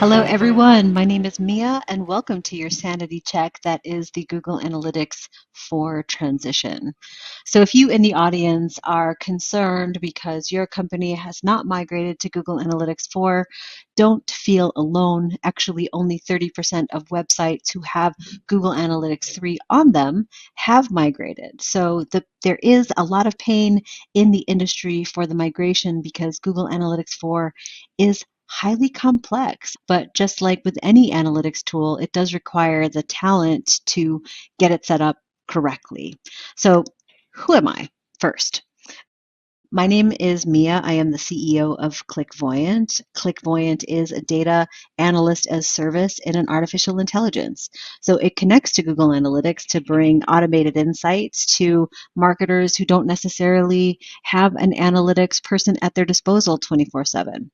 Hello, everyone. My name is Mia, and welcome to your sanity check that is the Google Analytics 4 transition. So, if you in the audience are concerned because your company has not migrated to Google Analytics 4, don't feel alone. Actually, only 30% of websites who have Google Analytics 3 on them have migrated. So, there is a lot of pain in the industry for the migration because Google Analytics 4 is highly complex, but just like with any analytics tool, it does require the talent to get it set up correctly. So, who am I? First, my name is Mia. I am the CEO of Clickvoyant. Clickvoyant is a data analyst as service in an artificial intelligence. So it connects to Google Analytics to bring automated insights to marketers who don't necessarily have an analytics person at their disposal 24/7.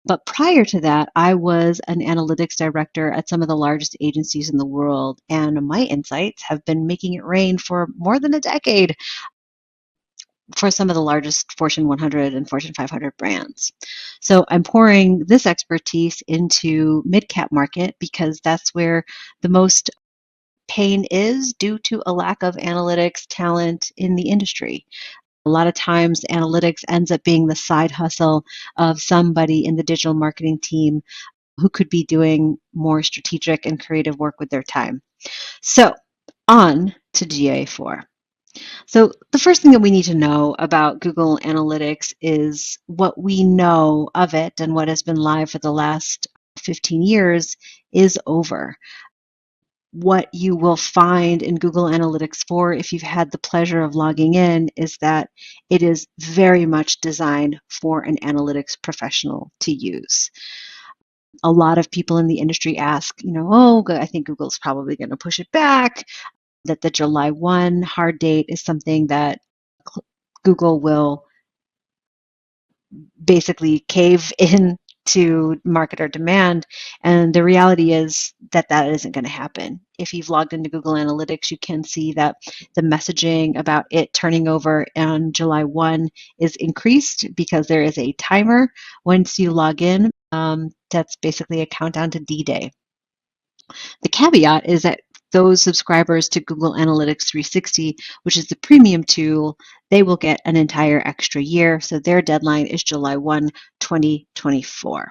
But prior to that, I was an analytics director at some of the largest agencies in the world, and my insights have been making it rain for more than a decade for some of the largest Fortune 100 and Fortune 500 brands. So I'm pouring this expertise into mid-cap market because that's where the most pain is due to a lack of analytics talent in the industry. A lot of times, analytics ends up being the side hustle of somebody in the digital marketing team who could be doing more strategic and creative work with their time. So, on to GA4. So, the first thing that we need to know about Google Analytics is what we know of it and what has been live for the last 15 years is over. What you will find in Google Analytics 4, if you've had the pleasure of logging in, is that it is very much designed for an analytics professional to use. A lot of people in the industry ask, oh, I think Google's probably going to push it back, that the July 1 hard date is something that Google will basically cave in to marketer demand. And the reality is that that isn't going to happen. If you've logged into Google Analytics, you can see that the messaging about it turning over on July 1 is increased because there is a timer once you log in. That's basically a countdown to D-Day. The caveat is that those subscribers to Google Analytics 360, which is the premium tool, they will get an entire extra year. So their deadline is July 1, 2024.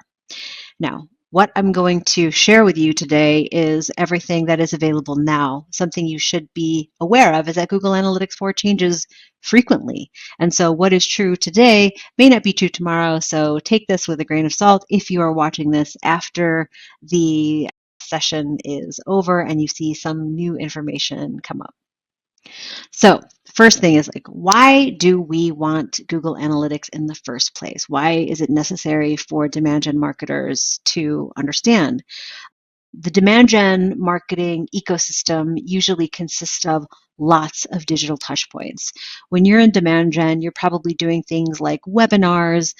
Now, what I'm going to share with you today is everything that is available now. Something you should be aware of is that Google Analytics 4 changes frequently. And so what is true today may not be true tomorrow. So take this with a grain of salt if you are watching this after the session is over and you see some new information come up. So first thing is why do we want Google Analytics in the first place? Why is it necessary for demand gen marketers to understand? The demand gen marketing ecosystem usually consists of lots of digital touch points. When you're in demand gen, you're probably doing things like webinars,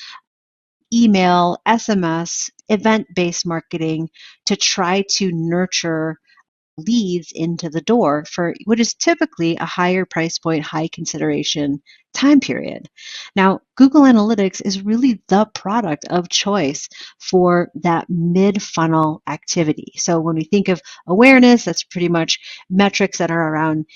email, SMS, event-based marketing to try to nurture leads into the door for what is typically a higher price point, high consideration time period. Now, Google Analytics is really the product of choice for that mid-funnel activity. So when we think of awareness, that's pretty much metrics that are around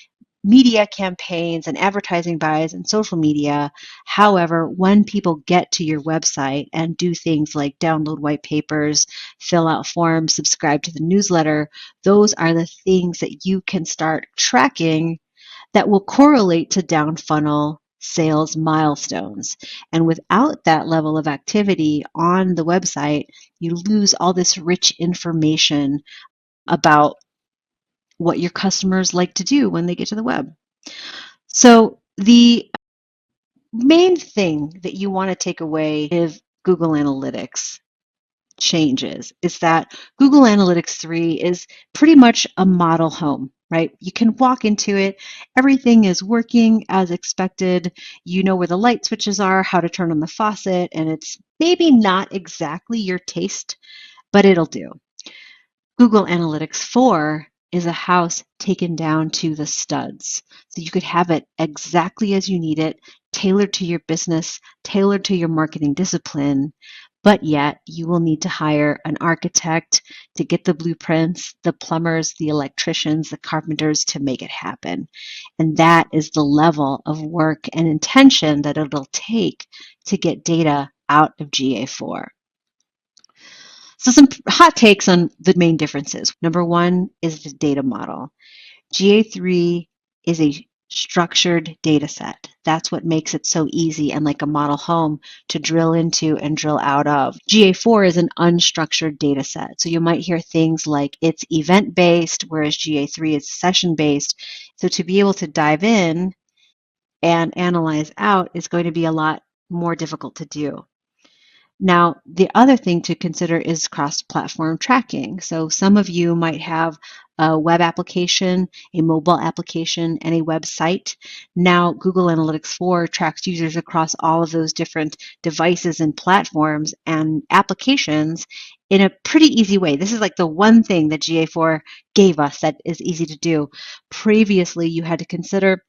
media campaigns and advertising buys and social media. However, when people get to your website and do things like download white papers, fill out forms, subscribe to the newsletter, those are the things that you can start tracking that will correlate to down funnel sales milestones. And without that level of activity on the website, you lose all this rich information about what your customers like to do when they get to the web. So the main thing that you want to take away if Google Analytics changes is that Google Analytics 3 is pretty much a model home, right? You can walk into it, everything is working as expected, you know where the light switches are, how to turn on the faucet, and it's maybe not exactly your taste, but it'll do. Google Analytics 4 is a house taken down to the studs. So you could have it exactly as you need it, tailored to your business, tailored to your marketing discipline, But yet you will need to hire an architect to get the blueprints, the plumbers, the electricians, the carpenters to make it happen. And that is the level of work and intention that it'll take to get data out of GA4. So some hot takes on the main differences. Number one is the data model. GA3 is a structured data set. That's what makes it so easy and like a model home to drill into and drill out of. GA4 is an unstructured data set. So you might hear things like it's event-based, whereas GA3 is session-based. So to be able to dive in and analyze out is going to be a lot more difficult to do. Now, the other thing to consider is cross-platform tracking. So some of you might have a web application, a mobile application, and a website. Now, Google Analytics 4 tracks users across all of those different devices and platforms and applications in a pretty easy way. This is like the one thing that GA4 gave us that is easy to do. Previously, you had to consider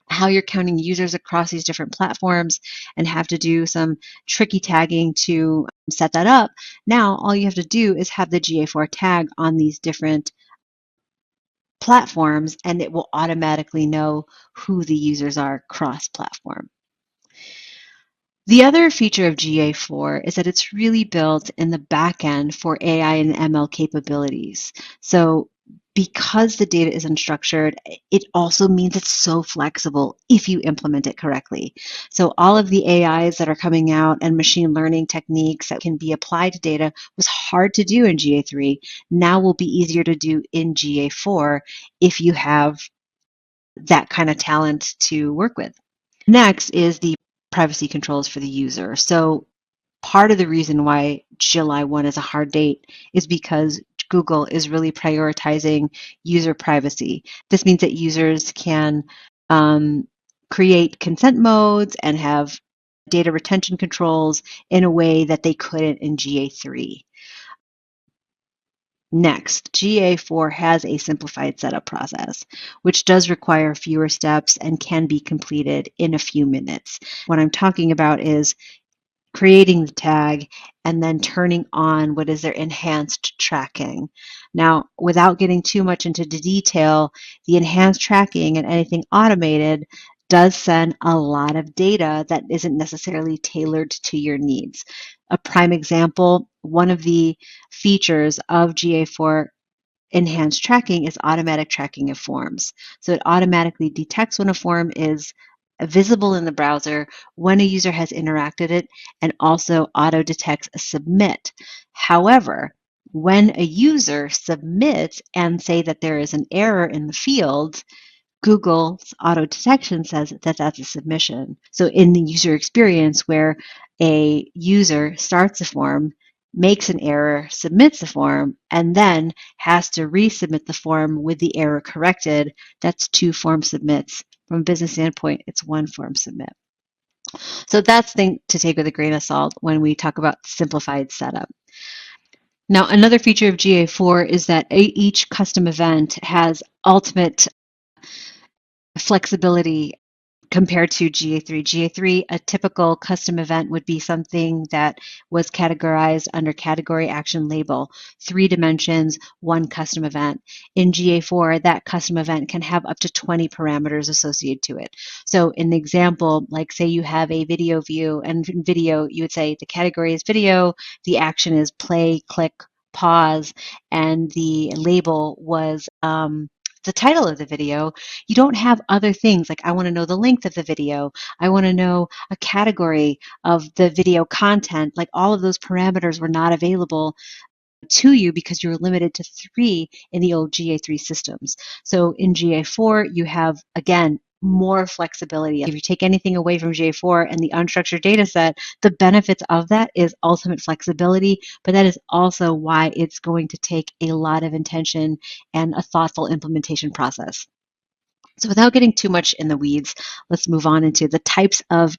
how you're counting users across these different platforms and have to do some tricky tagging to set that up. Now, all you have to do is have the GA4 tag on these different platforms, and it will automatically know who the users are cross-platform. The other feature of GA4 is that it's really built in the back end for AI and ML capabilities. So because the data is unstructured, it also means it's so flexible if you implement it correctly. So all of the AIs that are coming out and machine learning techniques that can be applied to data was hard to do in GA3, now will be easier to do in GA4 if you have that kind of talent to work with. Next is the privacy controls for the user. So part of the reason why July 1 is a hard date is because Google is really prioritizing user privacy. This means that users can create consent modes and have data retention controls in a way that they couldn't in GA3. Next, GA4 has a simplified setup process, which does require fewer steps and can be completed in a few minutes. What I'm talking about is creating the tag and then turning on what is their enhanced tracking. Now, without getting too much into the detail, the enhanced tracking and anything automated does send a lot of data that isn't necessarily tailored to your needs. A prime example, one of the features of GA4 enhanced tracking is automatic tracking of forms. So it automatically detects when a form is visible in the browser, when a user has interacted it, and also auto detects a submit. However, when a user submits and say that there is an error in the field, Google's auto detection says that that's a submission. So in the user experience where a user starts a form, makes an error, submits the form, and then has to resubmit the form with the error corrected, that's two form submits. From a business standpoint, it's one form submit. So that's the thing to take with a grain of salt when we talk about simplified setup. Now, another feature of GA4 is that each custom event has ultimate flexibility compared to GA3. GA3, a typical custom event would be something that was categorized under category action label, 3 dimensions, one custom event. In GA4, that custom event can have up to 20 parameters associated to it. So in the example, like say you have a video view, and in video, you would say the category is video, the action is play, click, pause, and the label was the title of the video. You don't have other things like I want to know the length of the video. I want to know a category of the video content. Like all of those parameters were not available to you because you were limited to 3 in the old GA3 systems. So in GA4, you have, again, more flexibility. If you take anything away from GA4 and the unstructured data set, the benefits of that is ultimate flexibility, but that is also why it's going to take a lot of intention and a thoughtful implementation process. So without getting too much in the weeds, let's move on into the types of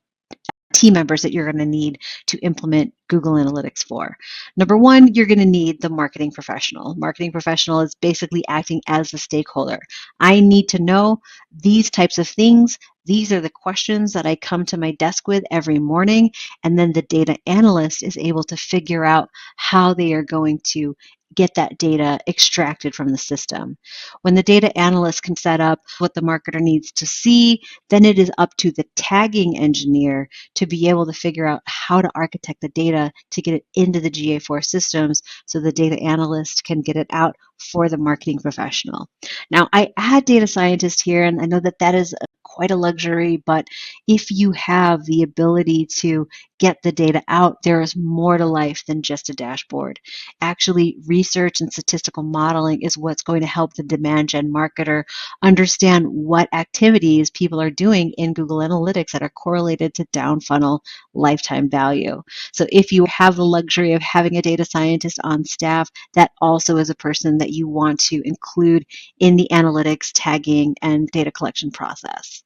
team members that you're going to need to implement Google Analytics 4. Number one, you're going to need the marketing professional. Marketing professional is basically acting as the stakeholder. I need to know these types of things These are the questions that I come to my desk with every morning, and then the data analyst is able to figure out how they are going to get that data extracted from the system. When the data analyst can set up what the marketer needs to see, then it is up to the tagging engineer to be able to figure out how to architect the data to get it into the GA4 systems so the data analyst can get it out for the marketing professional. Now, I add data scientist here, and I know that that is quite a luxury, but if you have the ability to get the data out, there is more to life than just a dashboard. Actually, research and statistical modeling is what's going to help the demand gen marketer understand what activities people are doing in Google Analytics that are correlated to down funnel lifetime value. So if you have the luxury of having a data scientist on staff, that also is a person that you want to include in the analytics, tagging, and data collection process.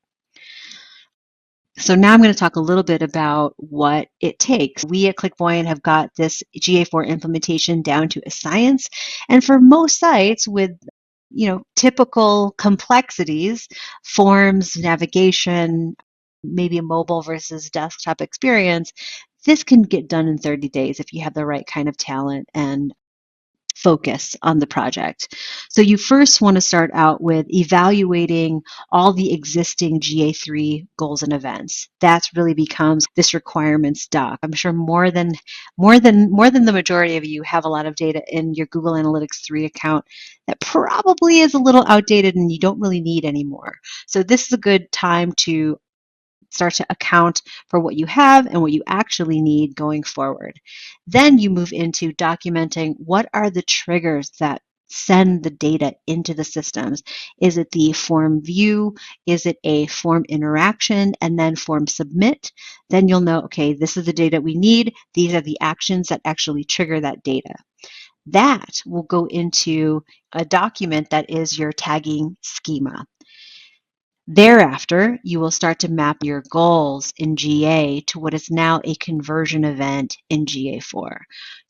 So now I'm going to talk a little bit about what it takes. We at Clickvoyant have got this GA4 implementation down to a science. And for most sites with typical complexities, forms, navigation, maybe a mobile versus desktop experience, this can get done in 30 days if you have the right kind of talent and focus on the project. So you first want to start out with evaluating all the existing GA3 goals and events. That really becomes this requirements doc. I'm sure more than the majority of you have a lot of data in your Google Analytics 3 account that probably is a little outdated and you don't really need anymore. So this is a good time to start to account for what you have and what you actually need going forward. Then you move into documenting what are the triggers that send the data into the systems. Is it the form view? Is it a form interaction and then form submit? Then you'll know, okay, this is the data we need. These are the actions that actually trigger that data. That will go into a document that is your tagging schema. Thereafter, you will start to map your goals in GA to what is now a conversion event in GA4.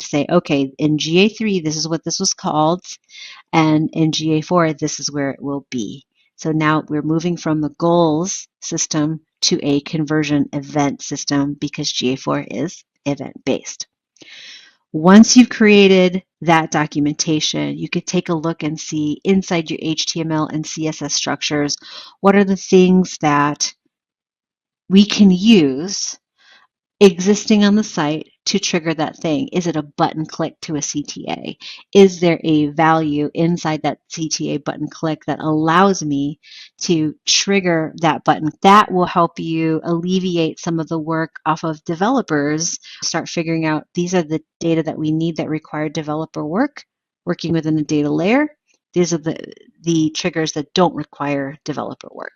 To say, okay, in GA3, this is what this was called, and in GA4, this is where it will be. So now we're moving from the goals system to a conversion event system because GA4 is event-based. Once you've created that documentation, you could take a look and see inside your HTML and CSS structures, what are the things that we can use existing on the site to trigger that thing. Is it a button click to a CTA? Is there a value inside that CTA button click that allows me to trigger that button? That will help you alleviate some of the work off of developers. Start figuring out these are the data that we need that require developer work, working within a data layer. These are the triggers that don't require developer work.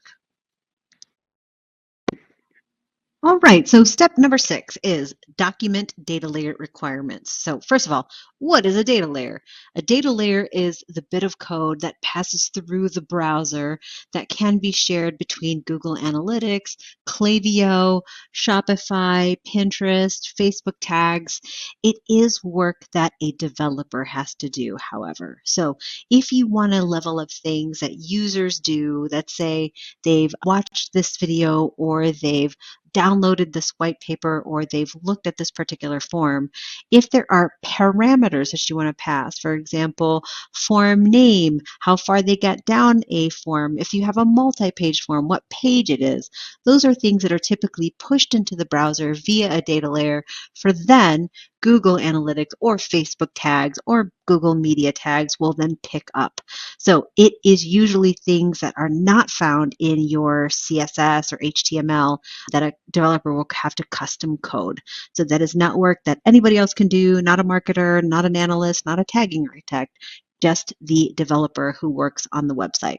All right, so step number 6 is document data layer requirements. So first of all, what is a data layer? A data layer is the bit of code that passes through the browser that can be shared between Google Analytics, Klaviyo, Shopify, Pinterest, Facebook tags. It is work that a developer has to do, however. So if you want to level up things that users do that say they've watched this video or they've downloaded this white paper or they've looked at this particular form, if there are parameters that you want to pass, for example, form name, how far they get down a form, if you have a multi-page form, what page it is, those are things that are typically pushed into the browser via a data layer for then Google Analytics or Facebook tags or Google Media tags will then pick up. So it is usually things that are not found in your CSS or HTML that a developer will have to custom code. So that is not work that anybody else can do, not a marketer, not an analyst, not a tagging architect, just the developer who works on the website.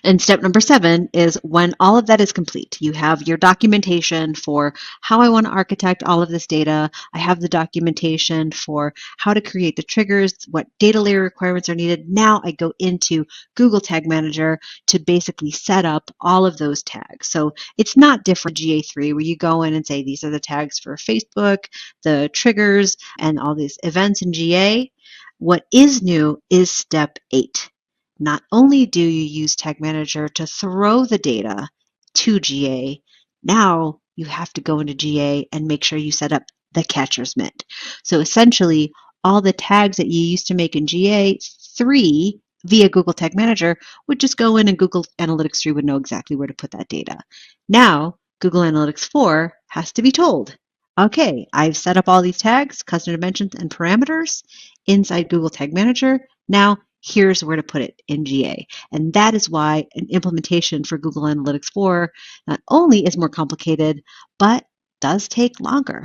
And step number 7 is when all of that is complete, you have your documentation for how I want to architect all of this data. I have the documentation for how to create the triggers, what data layer requirements are needed. Now I go into Google Tag Manager to basically set up all of those tags. So it's not different GA3 where you go in and say, these are the tags for Facebook, the triggers, and all these events in GA. What is new is step 8. Not only do you use Tag Manager to throw the data to GA. Now you have to go into GA and make sure you set up the catcher's mitt. So essentially, all the tags that you used to make in GA3 via Google Tag Manager would just go in and Google Analytics 3 would know exactly where to put that data. Now, Google Analytics 4 has to be told, okay, I've set up all these tags, custom dimensions, and parameters inside Google Tag Manager. Now, here's where to put it in GA. And that is why an implementation for Google Analytics 4 not only is more complicated, but does take longer.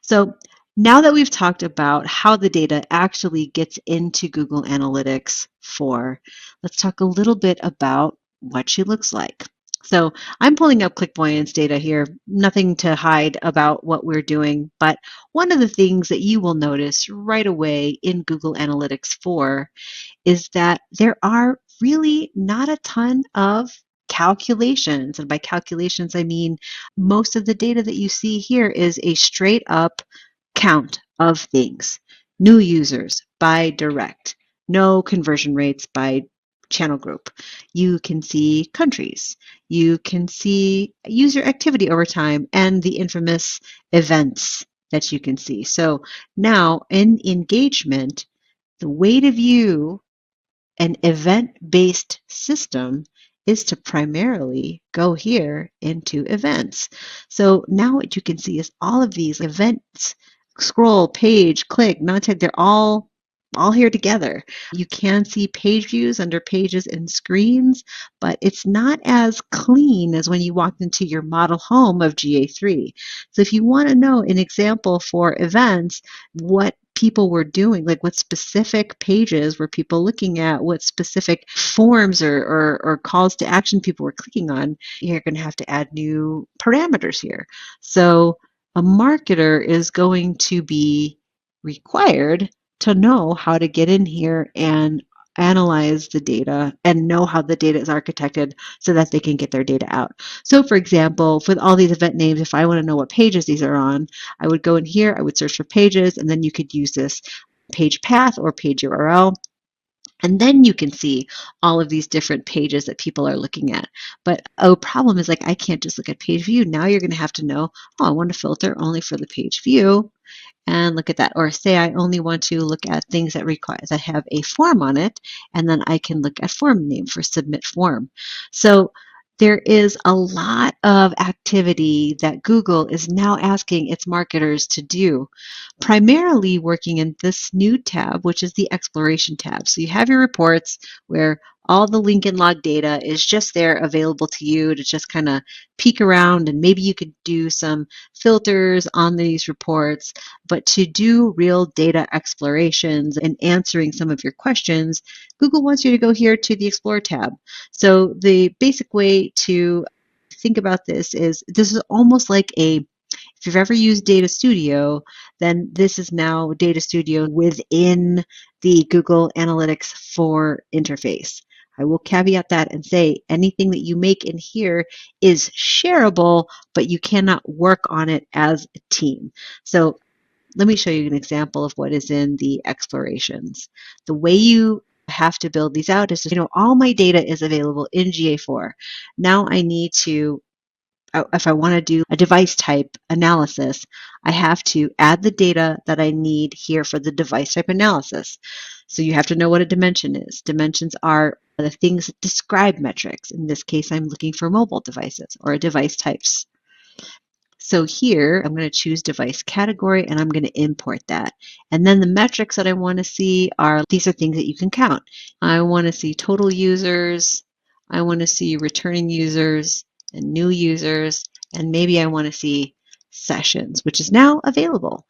So now that we've talked about how the data actually gets into Google Analytics 4, let's talk a little bit about what she looks like. So I'm pulling up Clickvoyant's data here, nothing to hide about what we're doing, but one of the things that you will notice right away in Google Analytics 4 is that there are really not a ton of calculations. And by calculations, I mean most of the data that you see here is a straight up count of things. New users by direct, no conversion rates by channel group. You can see countries. You can see user activity over time and the infamous events that you can see. So now in engagement, the way to view an event-based system is to primarily go here into events. So now what you can see is all of these events, scroll, page, click, non-tag, they're all here together. You can see page views under pages and screens, but it's not as clean as when you walked into your model home of GA3. So if you want to know an example for events, what people were doing, like what specific pages were people looking at, what specific forms or calls to action people were clicking on, you're going to have to add new parameters here. So a marketer is going to be required to know how to get in here and analyze the data and know how the data is architected so that they can get their data out. So for example, with all these event names, if I want to know what pages these are on, I would go in here, I would search for pages, and then you could use this page path or page URL. And then you can see all of these different pages that people are looking at. But a problem is like, I can't just look at page view. Now you're going to have to know, oh, I want to filter only for the page view. And look at that. Or say I only want to look at things that have a form on it, and then I can look at form name for submit form. So there is a lot of activity that Google is now asking its marketers to do, primarily working in this new tab, which is the exploration tab. So you have your reports where all the link and log data is just there available to you to just kind of peek around, and maybe you could do some filters on these reports. But to do real data explorations and answering some of your questions, Google wants you to go here to the Explore tab. So the basic way to think about this is almost like if you've ever used Data Studio, then this is now Data Studio within the Google Analytics 4 interface. I will caveat that and say anything that you make in here is shareable, but you cannot work on it as a team. So let me show you an example of what is in the explorations. The way you have to build these out is, all my data is available in GA4. Now I need to, if I want to do a device type analysis, I have to add the data that I need here for the device type analysis. So you have to know what a dimension is. Dimensions are the things that describe metrics. In this case, I'm looking for mobile devices or device types. So here, I'm going to choose device category and I'm going to import that. And then the metrics that I want to see these are things that you can count. I want to see total users. I want to see returning users and new users. And maybe I want to see sessions, which is now available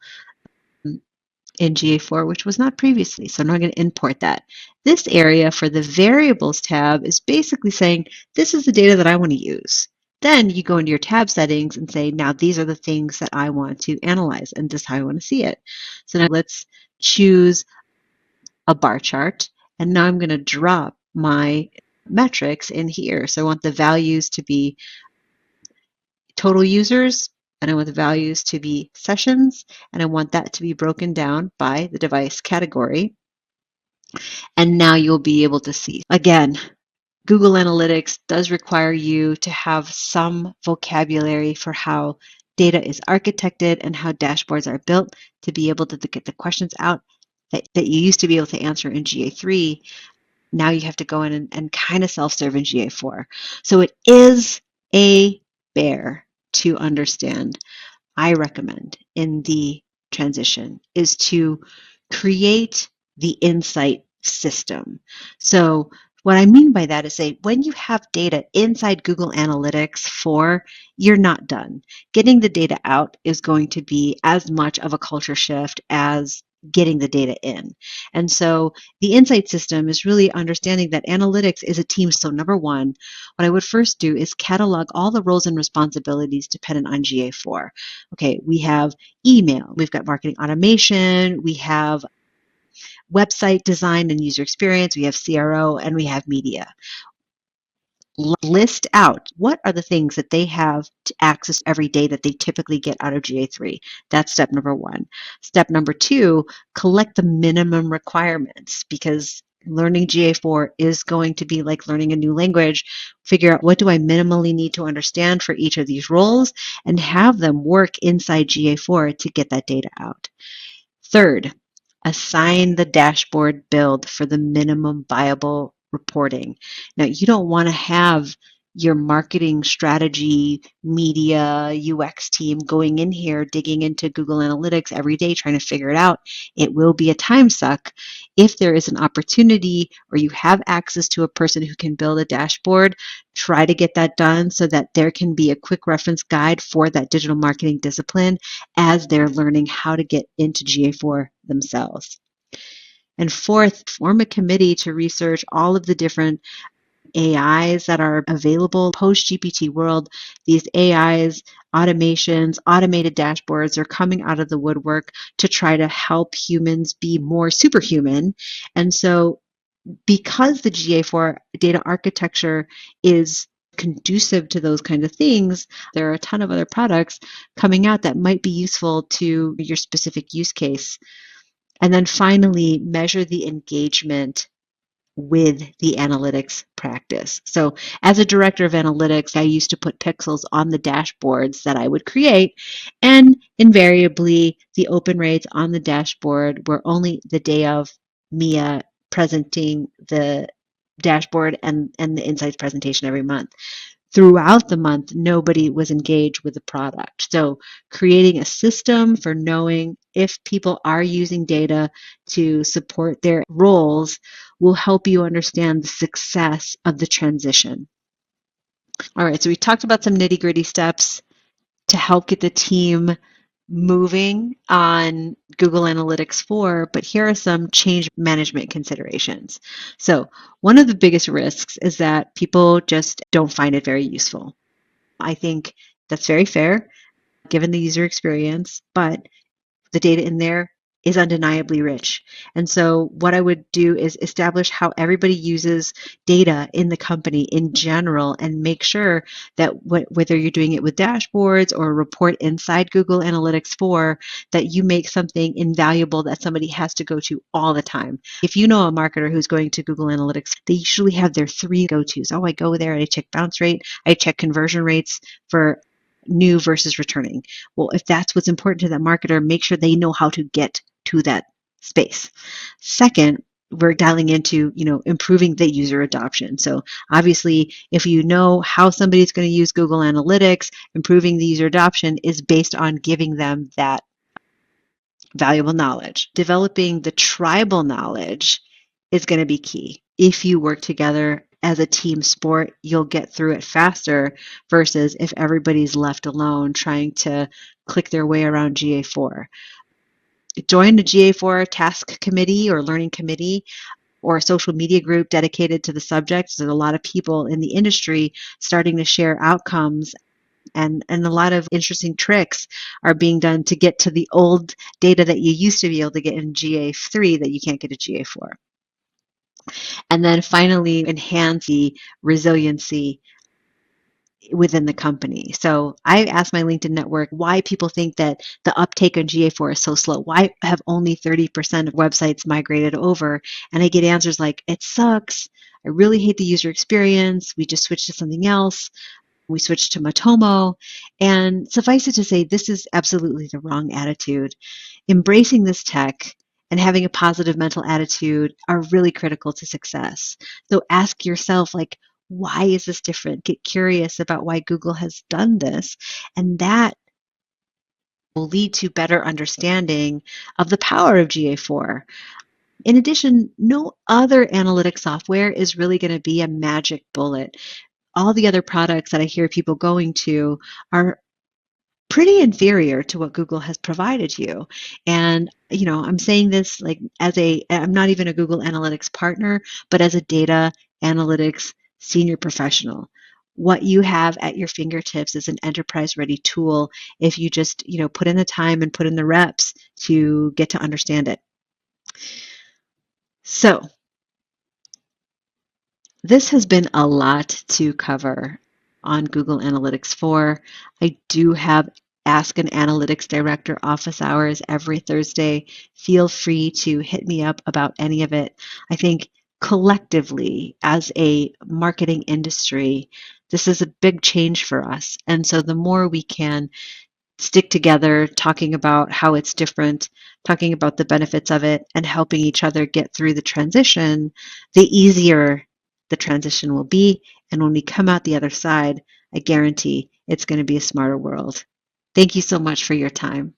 in GA4, which was not previously. So I'm not going to import that. This area for the variables tab is basically saying, this is the data that I want to use. Then you go into your tab settings and say, now these are the things that I want to analyze and this is how I want to see it. So now let's choose a bar chart. And now I'm going to drop my metrics in here. So I want the values to be total users, and I want the values to be sessions, and I want that to be broken down by the device category. And now you'll be able to see. Again, Google Analytics does require you to have some vocabulary for how data is architected and how dashboards are built to be able to get the questions out that you used to be able to answer in GA3. Now you have to go in and kind of self-serve in GA4. So it is a bear to understand. I recommend in the transition is to create the insight system. So what I mean by that is say when you have data inside Google Analytics 4, you're not done. Getting the data out is going to be as much of a culture shift as getting the data in. And so the insight system is really understanding that analytics is a team. So number one, what I would first do is catalog all the roles and responsibilities dependent on GA4. Okay, we have email, we've got marketing automation, we have website design and user experience, we have CRO, and we have media. List out what are the things that they have to access every day that they typically get out of GA3. That's step number one. Step number two, collect the minimum requirements because learning GA4 is going to be like learning a new language. Figure out what do I minimally need to understand for each of these roles and have them work inside GA4 to get that data out. Third, assign the dashboard build for the minimum viable reporting. Now, you don't want to have your marketing strategy, media, UX team going in here, digging into Google Analytics every day, trying to figure it out. It will be a time suck. If there is an opportunity or you have access to a person who can build a dashboard, try to get that done so that there can be a quick reference guide for that digital marketing discipline as they're learning how to get into GA4 themselves. And fourth, form a committee to research all of the different AIs that are available post-GPT world. These AIs, automations, automated dashboards are coming out of the woodwork to try to help humans be more superhuman. And so because the GA4 data architecture is conducive to those kind of things, there are a ton of other products coming out that might be useful to your specific use case. And then finally, measure the engagement with the analytics practice. So as a director of analytics, I used to put pixels on the dashboards that I would create, and invariably the open rates on the dashboard were only the day of Mia presenting the dashboard and the insights presentation every month. Throughout the month, nobody was engaged with the product. So creating a system for knowing if people are using data to support their roles will help you understand the success of the transition. All right, so we talked about some nitty-gritty steps to help get the team moving on Google Analytics 4, but here are some change management considerations. So one of the biggest risks is that people just don't find it very useful. I think that's very fair given the user experience, but the data in there is undeniably rich. And so what I would do is establish how everybody uses data in the company in general and make sure that whether you're doing it with dashboards or a report inside Google Analytics 4, that you make something invaluable that somebody has to go to all the time. If you know a marketer who's going to Google Analytics, they usually have their three go-tos. Oh, I go there and I check bounce rate, I check conversion rates for new versus returning. Well, if that's what's important to that marketer, make sure they know how to get to that space. Second, we're dialing into, improving the user adoption. So obviously, if you know how somebody's going to use Google Analytics, improving the user adoption is based on giving them that valuable knowledge. Developing the tribal knowledge is going to be key. If you work together as a team sport, you'll get through it faster versus if everybody's left alone trying to click their way around GA4. Join a GA4 task committee or learning committee or a social media group dedicated to the subject. There's a lot of people in the industry starting to share outcomes, and a lot of interesting tricks are being done to get to the old data that you used to be able to get in GA3 that you can't get at GA4. And then finally, enhance the resiliency within the company. So I asked my LinkedIn network why people think that the uptake on GA4 is so slow. Why have only 30% of websites migrated over? And I get answers like, it sucks. I really hate the user experience. We just switched to something else. We switched to Matomo. And suffice it to say, this is absolutely the wrong attitude. Embracing this tech and having a positive mental attitude are really critical to success. So ask yourself, like, why is this different? Get curious about why Google has done this. And that will lead to better understanding of the power of GA4. In addition, no other analytic software is really going to be a magic bullet. All the other products that I hear people going to are pretty inferior to what Google has provided you. And, I'm saying this like I'm not even a Google Analytics partner, but as a data analytics senior professional. What you have at your fingertips is an enterprise ready tool if you just, put in the time and put in the reps to get to understand it. So, this has been a lot to cover on Google Analytics 4. I do have Ask an Analytics Director office hours every Thursday. Feel free to hit me up about any of it. I think collectively, as a marketing industry, this is a big change for us. And so the more we can stick together, talking about how it's different, talking about the benefits of it, and helping each other get through the transition, the easier the transition will be. And when we come out the other side, I guarantee it's going to be a smarter world. Thank you so much for your time.